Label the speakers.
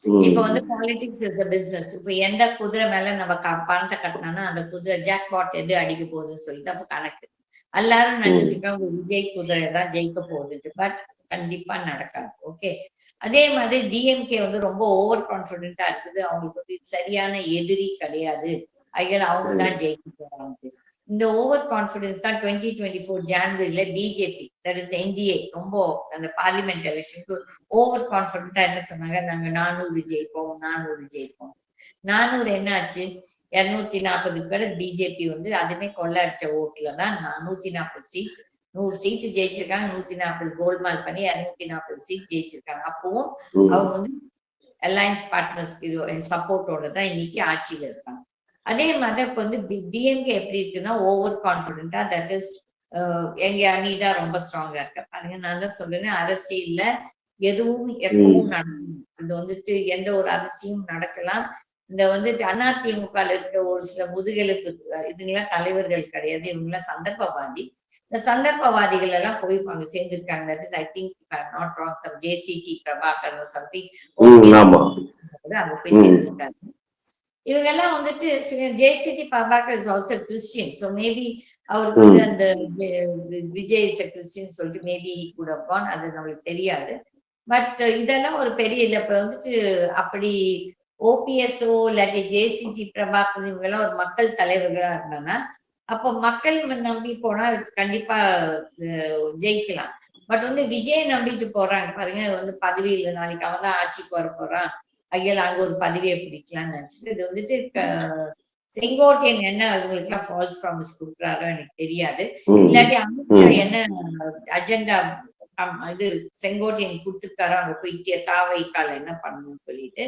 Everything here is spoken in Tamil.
Speaker 1: இப்ப வந்து பாலிடிக்ஸ் இஸ் அ பிசினஸ். இப்ப எந்த குதிரை மேல நம்ம பணத்தை கட்டினோம்னா அந்த குதிரை ஜாக்பாட் எது அடிக்க போகுதுன்னு சொல்லிட்டு அப்ப கணக்கு. எல்லாரும் நினைச்சிட்டு இருக்காங்க விஜய் குதிரை தான் ஜெயிக்க போகுதுட்டு. பட் கண்டிப்பா நடக்காது. ஓகே. அதே மாதிரி டிஎம்கே வந்து ரொம்ப ஓவர் கான்பிடென்டா இருக்குது. அவங்களுக்கு வந்து சரியான எதிரி கிடையாது. அதனால அவங்க தான் ஜெயிக்க போறாங்க. இந்த ஓவர் கான்பிடன்ஸ் தான் 2024 ஜான்வரியில பிஜேபி தட் இஸ் என்டிஏ ரொம்ப அந்த பார்லிமெண்ட் எலெக்ஷனுக்கு ஓவர் கான்பிடண்டா என்ன சொன்னாங்க, நாங்க 400 ஜெயிப்போம் 400 ஜெயிப்போம். 400 என்ன ஆச்சு, 240 பேர் பிஜேபி வந்து அதுமே கொள்ளடிச்ச ஓட்டுல தான் 140 சீட் 100 சீட் ஜெயிச்சிருக்காங்க. 140 கோல்மால் பண்ணி 240 சீட் ஜெயிச்சிருக்காங்க. அப்பவும் அவங்க வந்து அலையன்ஸ் பார்ட்னர்ஸ்க்கு சப்போர்ட்டோட தான் இன்னைக்கு ஆட்சியில இருக்காங்க. அதே மாதிரி இப்ப வந்து டிஎம்கே எப்படி இருக்குன்னா ஓவர் கான்பிடண்டா தட் இஸ் எங்க அணி தான் ரொம்ப ஸ்ட்ராங்கா இருக்க பாருங்க. நான் தான் சொல்றேன் அரசியல்ல எதுவும் எப்பவும் நடக்கும். இது வந்துட்டு எந்த ஒரு அரசியும் நடக்கலாம். இந்த வந்துட்டு அதிமுக இருக்க ஒரு சில முதுகெலும்பு இதுங்கெல்லாம் தலைவர்கள் கிடையாது. இவங்கெல்லாம் சந்தர்ப்பவாதி. இந்த சந்தர்ப்பவாதிகள் எல்லாம் போய் அங்க சேர்ந்திருக்காங்க. I think not wrong some JCD Prabhakar something அங்க போய் சேர்ந்திருக்காங்க. இவங்க எல்லாம் வந்துட்டு JCD Prabhakar is also Christian. So maybe அவருக்கு வந்து அந்த விஜய் இஸ் கிறிஸ்டியன் சொல்லிட்டு மேபி கூட கான் அது நம்மளுக்கு தெரியாது. பட் இதெல்லாம் ஒரு பெரிய இல்லை. இப்ப வந்துட்டு அப்படி ஓபிஎஸ்ஓ இல்லாட்டி ஜேசிடி பிரபாகர் இவங்க எல்லாம் ஒரு மக்கள் தலைவர்களா இருந்தாங்கன்னா அப்ப மக்கள் நம்பி போனா கண்டிப்பா ஜெயிக்கலாம். பட் வந்து விஜய் நம்பிட்டு போறாங்க பாருங்க வந்து பதவியில நாளைக்கு அவன் தான் ஆட்சிக்கு வர போறான் ஐயல் அங்க ஒரு பதவியை பிடிக்கலாம்னு நினைச்சிட்டு இது வந்துட்டு செங்கோட்டையன் என்ன அவங்களுக்கு எல்லாம் ஃபால்ஸ் ப்ராமிஸ் கொடுக்குறாரோ எனக்கு தெரியாது. இல்லாட்டி அமித்ஷா என்ன அஜெண்டா இது செங்கோட்டையன் கொடுத்துருக்காரோ அங்க போய் தாவைக்கால என்ன பண்ணணும்னு சொல்லிட்டு